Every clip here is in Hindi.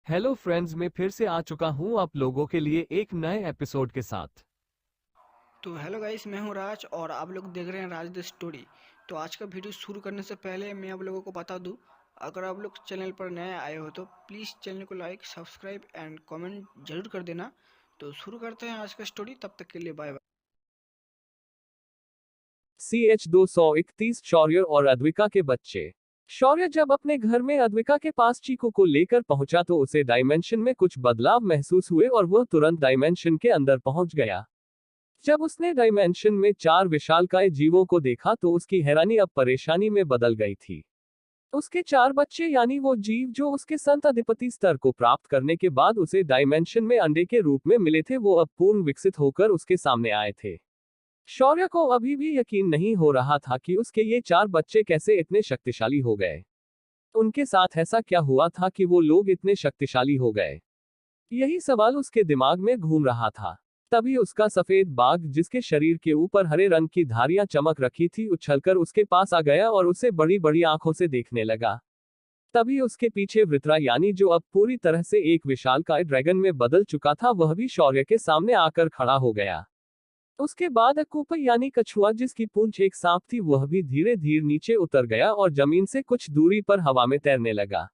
हेलो फ्रेंड्स, मैं फिर से आ चुका हूं आप लोगों के लिए एक नए एपिसोड के साथ। तो हेलो गाइस, मैं हूं राज और आप लोग देख रहे हैं राज द स्टोरी। तो आज का वीडियो शुरू करने से पहले मैं आप लोगों को बता दूं, अगर आप लोग चैनल पर नए आए हो तो प्लीज़ चैनल को लाइक सब्सक्राइब एंड कमेंट जरूर कर देना। तो शुरू करते हैं आज का स्टोरी, तब तक के लिए बाय बाय। CH-231 शौर्य और अद्विका के बच्चे। शौर्य जब अपने घर में अद्विका के पास चीकू को लेकर पहुंचा तो उसे डायमेंशन में कुछ बदलाव महसूस हुए और वह तुरंत डायमेंशन के अंदर पहुंच गया। जब उसने डायमेंशन में 4 विशालकाय जीवों को देखा तो उसकी हैरानी अब परेशानी में बदल गई थी। उसके 4 बच्चे यानी वो जीव जो उसके संत अधिपति स्तर को प्राप्त करने के बाद उसे डायमेंशन में अंडे के रूप में मिले थे, वो अब पूर्ण विकसित होकर उसके सामने आए थे। शौर्य को अभी भी यकीन नहीं हो रहा था कि उसके ये 4 बच्चे कैसे इतने शक्तिशाली हो गए। उनके साथ ऐसा क्या हुआ था कि वो लोग इतने शक्तिशाली हो गए? यही सवाल उसके दिमाग में घूम रहा था। तभी उसका सफेद बाघ, जिसके शरीर के ऊपर हरे रंग की धारियां चमक रखी थी, उछलकर उसके पास आ गया और उसे बड़ी बड़ी आंखों से देखने लगा। तभी उसके पीछे वृत्रा यानी जो अब पूरी तरह से एक विशालकाय ड्रैगन में बदल चुका था, वह भी शौर्य के सामने आकर खड़ा हो गया। उसके बाद अकूपा यानी कछुआ, जिसकी पूंछ एक सांप थी, वह भी धीरे धीरे नीचे उतर गया और जमीन से कुछ दूरी पर हवा में तैरने लगा।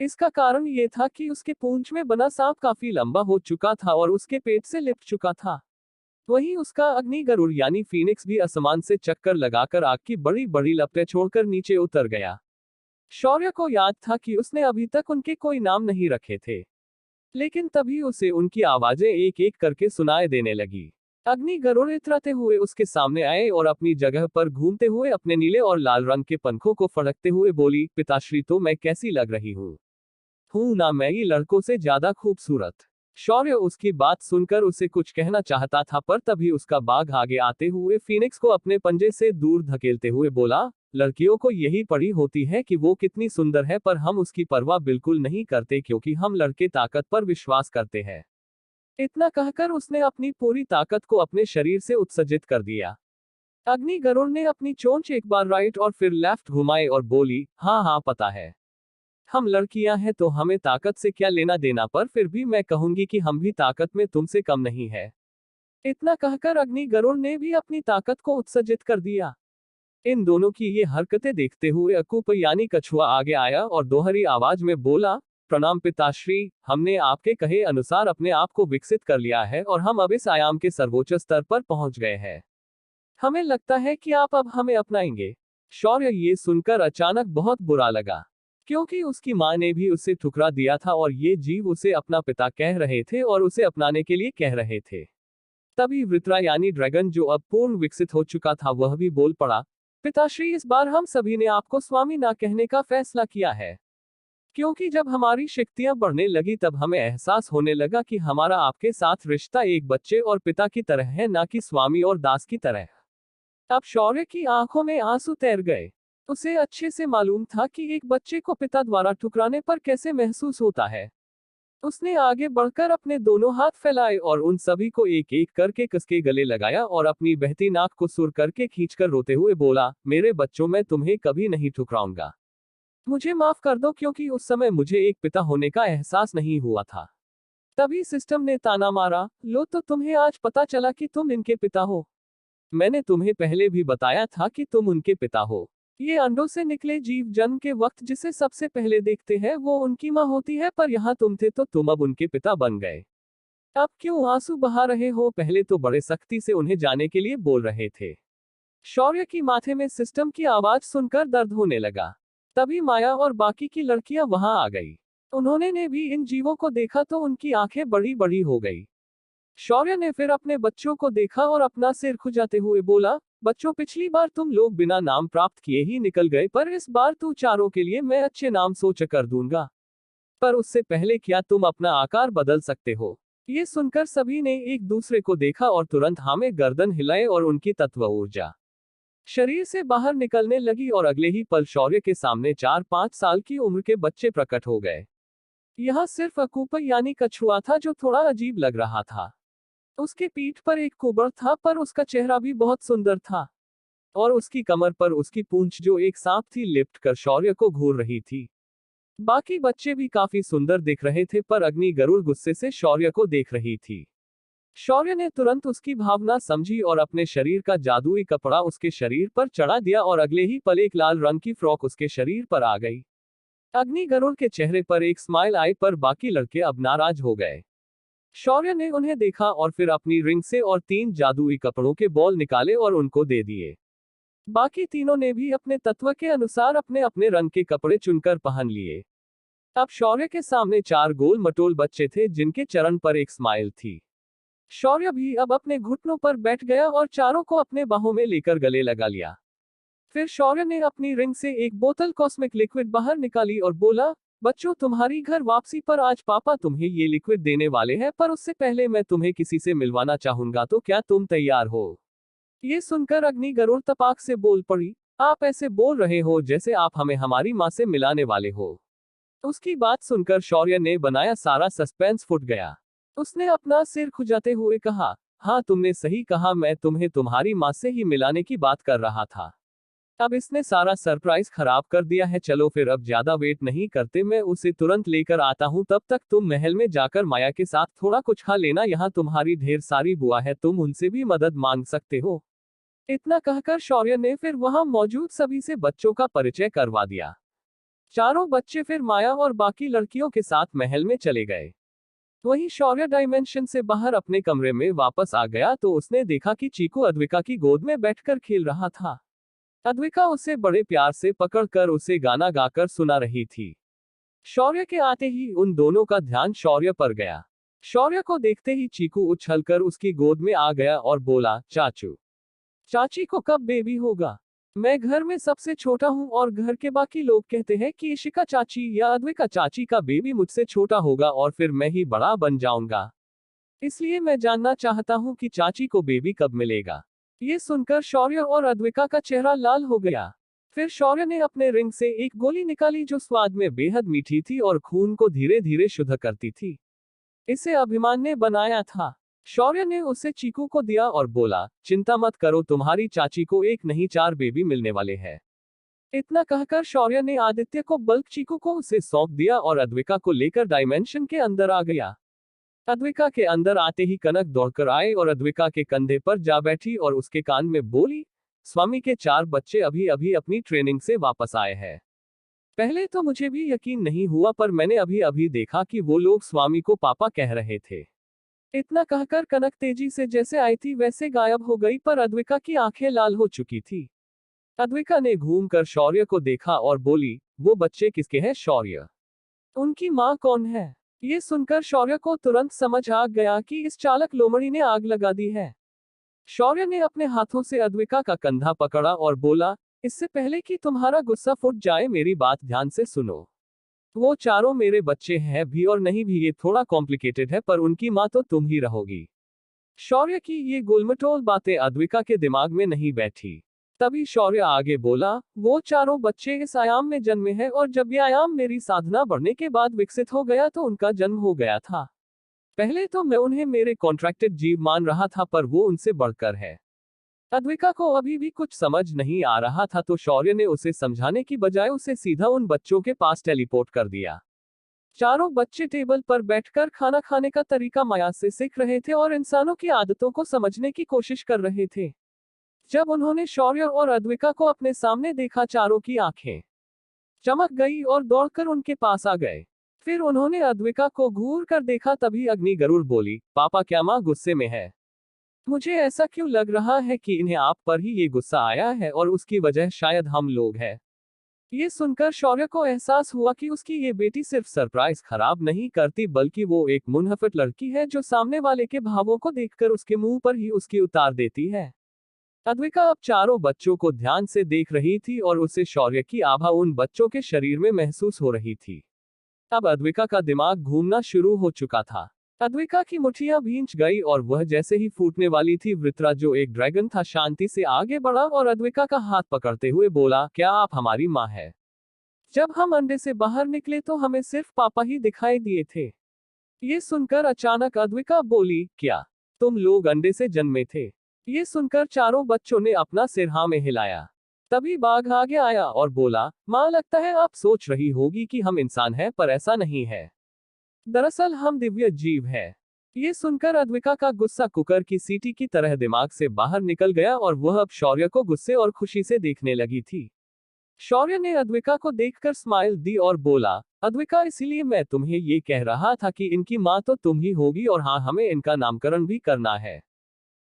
इसका कारण ये था कि उसके पूंछ में बना सांप काफी लंबा हो चुका था और उसके पेट से लिपट चुका था। वहीं उसका अग्नि गरुड़ यानी फीनिक्स भी आसमान से चक्कर लगाकर आग की बड़ी बड़ी लपटें छोड़कर नीचे उतर गया। शौर्य को याद था कि उसने अभी तक उनके कोई नाम नहीं रखे थे, लेकिन तभी उसे उनकी आवाजें एक एक करके सुनाई देने लगी। अग्नि गरुड़ इतराते हुए उसके सामने आए और अपनी जगह पर घूमते हुए अपने नीले और लाल रंग के पंखों को फड़कते हुए बोली, पिताश्री, तो मैं कैसी लग रही हूँ? हूं ना मैं ही लड़कों से ज्यादा खूबसूरत? शौर्य उसकी बात सुनकर उसे कुछ कहना चाहता था, पर तभी उसका बाघ आगे आते हुए फीनिक्स को अपने पंजे से दूर धकेलते हुए बोला, लड़कियों को यही पड़ी होती है कि वो कितनी सुंदर है, पर हम उसकी परवाह बिल्कुल नहीं करते क्योंकि हम लड़के ताकत पर विश्वास करते हैं। इतना कहकर उसने अपनी पूरी ताकत को अपने शरीर से उत्सर्जित कर दिया। अग्नि गरुड़ ने अपनी चोंच एक बार राइट और फिर लेफ्ट घुमाई और बोली, हाँ हाँ पता है, हम लड़कियां हैं तो हमें ताकत से क्या लेना देना, पर फिर भी मैं कहूंगी कि हम भी ताकत में तुमसे कम नहीं है। इतना कहकर अग्नि गरुड़ ने भी अपनी ताकत को उत्सर्जित कर दिया। इन दोनों की ये हरकतें देखते हुए अकूप यानी कछुआ आगे आया और दोहरी आवाज में बोला, प्रणाम पिताश्री, हमने आपके कहे अनुसार अपने आप को विकसित कर लिया है और हम अब इस आयाम के सर्वोच्च स्तर पर पहुंच गए हैं। हमें लगता है कि आप अब हमें अपनाएंगे। शौर्य ये सुनकर अचानक बहुत बुरा लगा, क्योंकि उसकी मां ने भी उसे ठुकरा दिया था और ये जीव उसे अपना पिता कह रहे थे और उसे अपनाने के लिए कह रहे थे। तभी वृत्रा यानी ड्रैगन, जो अब पूर्ण विकसित हो चुका था, वह भी बोल पड़ा, पिताश्री, इस बार हम सभी ने आपको स्वामी ना कहने का फैसला किया है, क्योंकि जब हमारी शक्तियां बढ़ने लगी तब हमें एहसास होने लगा कि हमारा आपके साथ रिश्ता एक बच्चे और पिता की तरह है, ना कि स्वामी और दास की तरह। अब शौर्य की आंखों में आंसू तैर गए। उसे अच्छे से मालूम था कि एक बच्चे को पिता द्वारा ठुकराने पर कैसे महसूस होता है। उसने आगे बढ़कर अपने दोनों हाथ फैलाए और उन सभी को एक एक करके कसके गले लगाया और अपनी बहती नाक को सुर करके खींचकर रोते हुए बोला, मेरे बच्चों, मैं तुम्हें कभी नहीं ठुकराऊंगा। मुझे माफ कर दो, क्योंकि उस समय मुझे एक पिता होने का एहसास नहीं हुआ था। तभी सिस्टम ने ताना मारा, लो तो तुम्हें आज पता चला कि तुम इनके पिता हो। मैंने तुम्हें पहले भी बताया था कि तुम उनके पिता हो। ये अंडों से निकले जीव जन्म के वक्त जिसे सबसे पहले देखते हैं वो उनकी मां होती है, पर यहाँ तुम थे तो तुम अब उनके पिता बन गए। अब क्यों आंसू बहा रहे हो? पहले तो बड़े सख्ती से उन्हें जाने के लिए बोल रहे थे। शौर्य की माथे में सिस्टम की आवाज सुनकर दर्द होने लगा। तभी माया और बाकी की लड़कियां वहां आ गई। उन्होंने ने भी इन जीवों को देखा तो उनकी आंखें बड़ी बड़ी हो गई। शौर्य ने फिर अपने बच्चों को देखा और अपना सिर खुजाते हुए बोला, बच्चों, पिछली बार तुम लोग बिना नाम प्राप्त किए ही निकल गए, पर इस बार तू चारों के लिए मैं अच्छे नाम सोच कर दूंगा। पर उससे पहले क्या तुम अपना आकार बदल सकते हो? ये सुनकर सभी ने एक दूसरे को देखा और तुरंत हामे गर्दन हिलाए और उनकी तत्व ऊर्जा शरीर से बाहर निकलने लगी और अगले ही पल शौर्य के सामने 4-5 साल की उम्र के बच्चे प्रकट हो गए। यहाँ सिर्फ अकूपा यानी कछुआ था जो थोड़ा अजीब लग रहा था। उसके पीठ पर एक कुबड़ था, पर उसका चेहरा भी बहुत सुंदर था। और उसकी कमर पर उसकी पूंछ जो एक सांप थी लिपट कर शौर्य को घूर रही थी। बाकी बच्चे भी काफी सुंदर दिख रहे थे, पर अग्नि गरुड़ गुस्से से शौर्य को देख रही थी। शौर्य ने तुरंत उसकी भावना समझी और अपने शरीर का जादुई कपड़ा उसके शरीर पर चढ़ा दिया और अगले ही पल एक लाल रंग की फ्रॉक उसके शरीर पर आ गई। अग्नि गरुड़ के चेहरे पर एक स्माइल आई, पर बाकी लड़के अब नाराज हो गए। शौर्य ने उन्हें देखा और फिर अपनी रिंग से और 3 जादुई कपड़ों के बॉल निकाले और उनको दे दिए। बाकी तीनों ने भी अपने तत्व के अनुसार अपने अपने रंग के कपड़े चुनकर पहन लिए। अब शौर्य के सामने 4 गोल मटोल बच्चे थे जिनके चरण पर एक स्माइल थी। शौर्य भी अब अपने घुटनों पर बैठ गया और चारों को अपने बाहों में लेकर गले लगा लिया। फिर शौर्य ने अपनी रिंग से एक बोतल कॉस्मिक लिक्विड बाहर निकाली और बोला, बच्चों, तुम्हारी घर वापसी पर आज पापा तुम्हें ये लिक्विड देने वाले हैं, पर उससे पहले मैं तुम्हें किसी से मिलवाना चाहूंगा, तो क्या तुम तैयार हो? ये सुनकर अग्नि गरुड़ तपाक से बोल पड़ी, आप ऐसे बोल रहे हो जैसे आप हमें हमारी माँ से मिलाने वाले हो। उसकी बात सुनकर शौर्य ने बनाया सारा सस्पेंस फुट गया। उसने अपना सिर खुजाते हुए कहा, हाँ, तुमने सही कहा, मैं तुम्हें तुम्हारी माँ से ही मिलाने की बात कर रहा था। अब इसने सारा सरप्राइज खराब कर दिया है। चलो फिर अब ज्यादा वेट नहीं करते, मैं उसे तुरंत लेकर आता हूँ। तब तक तुम महल में जाकर माया के साथ थोड़ा कुछ खा लेना, यहाँ तुम्हारी ढेर सारी बुआ है, तुम उनसे भी मदद मांग सकते हो। इतना कहकर शौर्य ने फिर वहां मौजूद सभी से बच्चों का परिचय करवा दिया। चारों बच्चे फिर माया और बाकी लड़कियों के साथ महल में चले गए। वहीं शौर्य डायमेंशन से बाहर अपने कमरे में वापस आ गया तो उसने देखा कि चीकू अद्विका की गोद में बैठकर खेल रहा था। अद्विका उसे बड़े प्यार से पकड़कर उसे गाना गाकर सुना रही थी। शौर्य के आते ही उन दोनों का ध्यान शौर्य पर गया। शौर्य को देखते ही चीकू उछलकर उसकी गोद में आ गया और बोला, चाचू, चाची को कब बेबी होगा? मैं घर में सबसे छोटा हूँ और घर के बाकी लोग कहते हैं कि इशिका चाची या अद्विका चाची का बेबी मुझसे छोटा होगा और फिर मैं ही बड़ा बन जाऊंगा। इसलिए मैं जानना चाहता हूँ कि चाची को बेबी कब मिलेगा। ये सुनकर शौर्य और अद्विका का चेहरा लाल हो गया। फिर शौर्य ने अपने रिंग से एक गोली निकाली जो स्वाद में बेहद मीठी थी और खून को धीरे धीरे शुद्ध करती थी। इसे अभिमान ने बनाया था। शौर्य ने उसे चीकू को दिया और बोला, चिंता मत करो, तुम्हारी चाची को एक नहीं 4 बेबी मिलने वाले हैं। इतना कहकर शौर्य ने आदित्य को बल्क चीकू को उसे सौंप दिया और अद्विका को लेकर डायमेंशन के अंदर आ गया। अद्विका के अंदर आते ही कनक दौड़कर आए और अद्विका के कंधे पर जा बैठी और उसके कान में बोली, स्वामी के 4 बच्चे अभी अभी अपनी ट्रेनिंग से वापस आए हैं। पहले तो मुझे भी यकीन नहीं हुआ, पर मैंने अभी अभी देखा कि वो लोग स्वामी को पापा कह रहे थे। इतना कहकर कनक तेजी से जैसे आई थी वैसे गायब हो गई, पर अद्विका की आंखें लाल हो चुकी थी। अद्विका ने घूमकर शौर्य को देखा और बोली, वो बच्चे किसके हैं शौर्य? उनकी माँ कौन है? ये सुनकर शौर्य को तुरंत समझ आ गया कि इस चालक लोमड़ी ने आग लगा दी है। शौर्य ने अपने हाथों से अद्विका का कंधा पकड़ा और बोला, इससे पहले कि तुम्हारा गुस्सा फूट जाए मेरी बात ध्यान से सुनो। वो चारों मेरे बच्चे हैं भी और नहीं भी, ये थोड़ा कॉम्प्लिकेटेड है, पर उनकी माँ तो तुम ही रहोगी। शौर्य की ये गोलमटोल बातें अद्विका के दिमाग में नहीं बैठी। तभी शौर्य आगे बोला, वो चारों बच्चे इस आयाम में जन्मे हैं और जब ये आयाम मेरी साधना बढ़ने के बाद विकसित हो गया तो उनका जन्म हो गया था। पहले तो मैं उन्हें मेरे कॉन्ट्रैक्टेड जीव मान रहा था, पर वो उनसे बढ़कर है। अद्विका को अभी भी कुछ समझ नहीं आ रहा था, तो शौर्य ने उसे समझाने की बजाय उसे सीधा उन बच्चों के पास टेलीपोर्ट कर दिया। चारों बच्चे टेबल पर बैठकर खाना खाने का तरीका माया से सीख रहे थे और इंसानों की आदतों को समझने की कोशिश कर रहे थे। जब उन्होंने शौर्य और अद्विका को अपने सामने देखा, चारों की आंखें चमक गई और दौड़कर उनके पास आ गए। फिर उन्होंने अद्विका को घूर कर देखा, तभी अग्नि गरुड़ बोली, पापा, क्या माँ गुस्से में है? मुझे ऐसा क्यों लग रहा है कि इन्हें आप पर ही ये गुस्सा आया है और उसकी वजह शायद हम लोग हैं। ये सुनकर शौर्य को एहसास हुआ कि उसकी ये बेटी सिर्फ सरप्राइज खराब नहीं करती, बल्कि वो एक मुनहफिट लड़की है जो सामने वाले के भावों को देखकर उसके मुंह पर ही उसकी उतार देती है। अद्विका अब चारों बच्चों को ध्यान से देख रही थी और उसे शौर्य की आभा उन बच्चों के शरीर में महसूस हो रही थी। अब अद्विका का दिमाग घूमना शुरू हो चुका था। अद्विका की मुठ्ठियां भींच गई और वह जैसे ही फूटने वाली थी, वृत्रा जो एक ड्रैगन था शांति से आगे बढ़ा और अद्विका का हाथ पकड़ते हुए बोला, क्या आप हमारी माँ है? जब हम अंडे से बाहर निकले तो हमें सिर्फ पापा ही दिखाई दिए थे। ये सुनकर अचानक अद्विका बोली, क्या तुम लोग अंडे से जन्मे थे? ये सुनकर चारों बच्चों ने अपना सिर हाँ में हिलाया। तभी बाघ आगे आया और बोला, माँ लगता है आप सोच रही होगी कि हम इंसान हैं, पर ऐसा नहीं है। दरअसल हम दिव्य जीव है। ये सुनकर अद्विका का गुस्सा कुकर की सीटी की तरह दिमाग से बाहर निकल गया और वह अब शौर्य को गुस्से और खुशी से देखने लगी थी। शौर्य ने अद्विका को देखकर स्माइल दी और बोला, अद्विका इसीलिए मैं तुम्हें ये कह रहा था कि इनकी माँ तो तुम ही होगी, और हाँ, हमें इनका नामकरण भी करना है।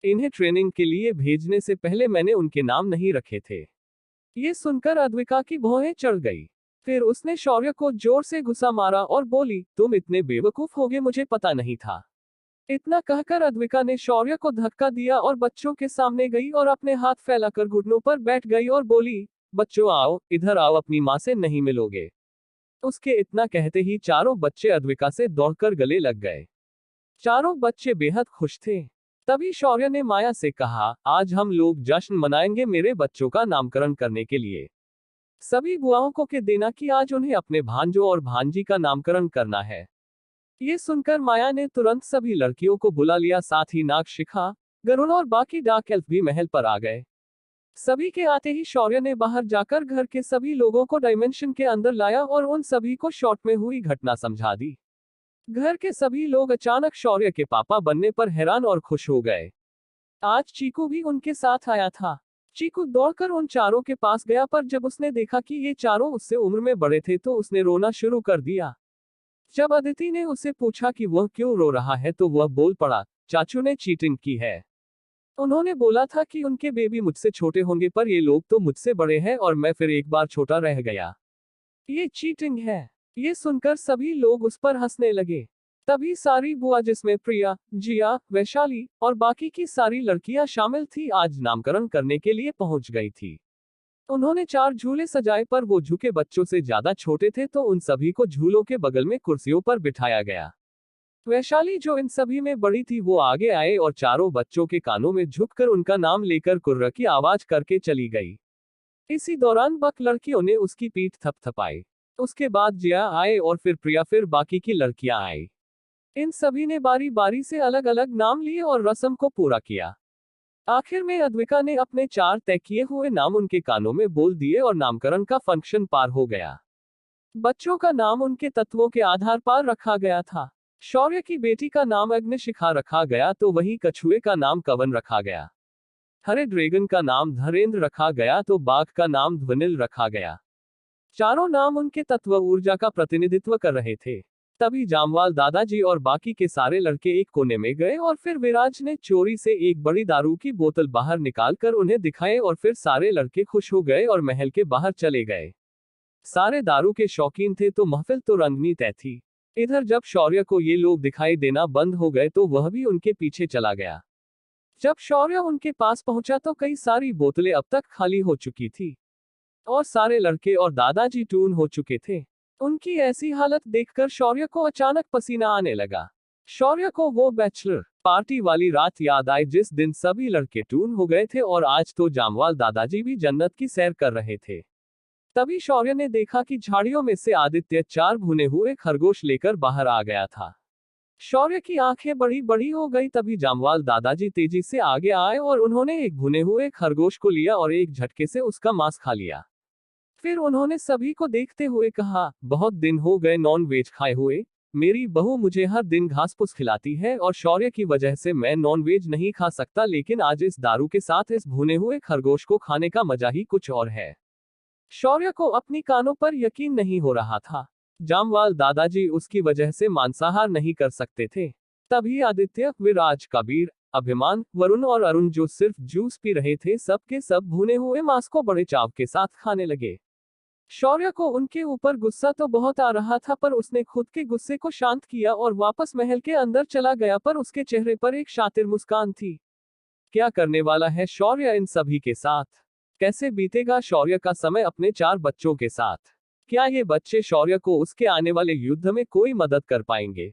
इन्हें ट्रेनिंग के लिए भेजने से पहले मैंने उनके नाम नहीं रखे थे। ये सुनकर अद्विका की भौहें चढ़ गई। फिर उसने शौर्य को जोर से घुसा मारा और बोली, तुम इतने बेवकूफ होगे, मुझे पता नहीं था। इतना कहकर अद्विका ने शौर्य को धक्का दिया और बच्चों के सामने गई और अपने हाथ फैलाकर घुटनों पर बैठ गई और बोली, बच्चों आओ, इधर आओ, अपनी माँ से नहीं मिलोगे। उसके इतना कहते ही चारों बच्चे अद्विका से दौड़कर गले लग गए। चारों बच्चे बेहद खुश थे। तभी शौर्य ने माया से कहा, आज हम लोग जश्न मनाएंगे मेरे बच्चों का नामकरण करने के लिए। सभी बुआओं को कह देना कि आज उन्हें अपने भांजों और भांजी का नामकरण करना है। ये सुनकर माया ने तुरंत सभी लड़कियों को बुला लिया, साथ ही नाग शिखा, गरुण और बाकी डार्क एल्फ भी महल पर आ गए। सभी के आते ही शौर्य ने बाहर जाकर घर के सभी लोगों को डायमेंशन के अंदर लाया और उन सभी को शॉर्ट में हुई घटना समझा दी। घर के सभी लोग अचानक शौर्य के पापा बनने पर हैरान और खुश हो गए। आज चीकू भी उनके साथ आया था। चीकू दौड़कर उन चारों के पास गया, पर जब उसने देखा कि ये चारों उससे उम्र में बड़े थे तो उसने रोना शुरू कर दिया। जब अदिति ने उससे पूछा कि वह क्यों रो रहा है तो वह बोल पड़ा, चाचू ने चीटिंग की है। उन्होंने बोला था कि उनके बेबी मुझसे छोटे होंगे, पर ये लोग तो मुझसे बड़े हैं और मैं फिर एक बार छोटा रह गया। ये चीटिंग है। ये सुनकर सभी लोग उस पर हंसने लगे। तभी सारी बुआ, जिसमें प्रिया, जिया, वैशाली और बाकी की सारी लड़कियां शामिल थी, आज नामकरण करने के लिए पहुंच गई थी। उन्होंने 4 झूले सजाए, पर वो झुके बच्चों से ज्यादा छोटे थे तो उन सभी को झूलों के बगल में कुर्सियों पर बिठाया गया। वैशाली, जो इन सभी में बड़ी थी, वो आगे आए और चारों बच्चों के कानों में झुककर उनका नाम लेकर कुर्र की आवाज करके चली गई। इसी दौरान बक लड़कियों ने उसकी पीठ थपथपाई। उसके बाद जिया आए और फिर प्रिया, फिर बाकी की लड़कियां आई। इन सभी ने बारी बारी से अलग अलग नाम लिए और रस्म को पूरा किया। आखिर में अद्विका ने अपने 4 तय किए हुए नाम उनके कानों में बोल दिए और नामकरण का फंक्शन पार हो गया। बच्चों का नाम उनके तत्वों के आधार पर रखा गया था। शौर्य की बेटी का नाम अग्निशिखा रखा गया तो वहीं कछुए का नाम कवन रखा गया। हरे ड्रैगन का नाम धरेंद्र रखा गया तो बाघ का नाम ध्वनिल रखा गया। चारों नाम उनके तत्व ऊर्जा का प्रतिनिधित्व कर रहे थे। तभी जामवाल दादाजी और बाकी के सारे लड़के एक कोने में गए और फिर विराज ने चोरी से एक बड़ी दारू की बोतल बाहर निकालकर उन्हें दिखाए और फिर सारे लड़के खुश हो गए और महल के बाहर चले गए। सारे दारू के शौकीन थे तो महफिल तो रंगनी तय थी। इधर जब शौर्य को ये लोग दिखाई देना बंद हो गए तो वह भी उनके पीछे चला गया। जब शौर्य उनके पास पहुंचा तो कई सारी बोतलें अब तक खाली हो चुकी थी और सारे लड़के और दादाजी टून हो चुके थे। उनकी ऐसी हालत देखकर शौर्य को अचानक पसीना आने लगा। शौर्य को वो बैचलर पार्टी वाली रात याद आई जिस दिन सभी लड़के टून हो गए थे और आज तो जामवाल दादाजी भी जन्नत की सैर कर रहे थे। तभी शौर्य ने देखा कि झाड़ियों में से आदित्य 4 भुने हुए खरगोश लेकर बाहर आ गया था। शौर्य की आंखें बड़ी बड़ी हो गई। तभी जामवाल दादाजी तेजी से आगे आए और उन्होंने एक भुने हुए खरगोश को लिया और एक झटके से उसका मांस खा लिया। फिर उन्होंने सभी को देखते हुए कहा, बहुत दिन हो गए नॉन वेज खाए हुए। मेरी बहू मुझे हर दिन घास फूस खिलाती है और शौर्य की वजह से मैं नॉन वेज नहीं खा सकता, लेकिन आज इस दारू के साथ इस भुने हुए खरगोश को खाने का मजा ही कुछ और है। शौर्य को अपनी कानों पर यकीन नहीं हो रहा था। जामवाल दादाजी उसकी वजह से मांसाहार नहीं कर सकते थे। तभी आदित्य, विराज, कबीर, अभिमान, वरुण और अरुण, जो सिर्फ जूस पी रहे थे, सब के सब भुने हुए मांस को बड़े चाव के साथ खाने लगे। शौर्य को उनके ऊपर गुस्सा तो बहुत आ रहा था, पर उसने खुद के गुस्से को शांत किया और वापस महल के अंदर चला गया, पर उसके चेहरे पर एक शातिर मुस्कान थी। क्या करने वाला है शौर्य इन सभी के साथ? कैसे बीतेगा शौर्य का समय अपने 4 बच्चों के साथ? क्या ये बच्चे शौर्य को उसके आने वाले युद्ध में कोई मदद कर पाएंगे?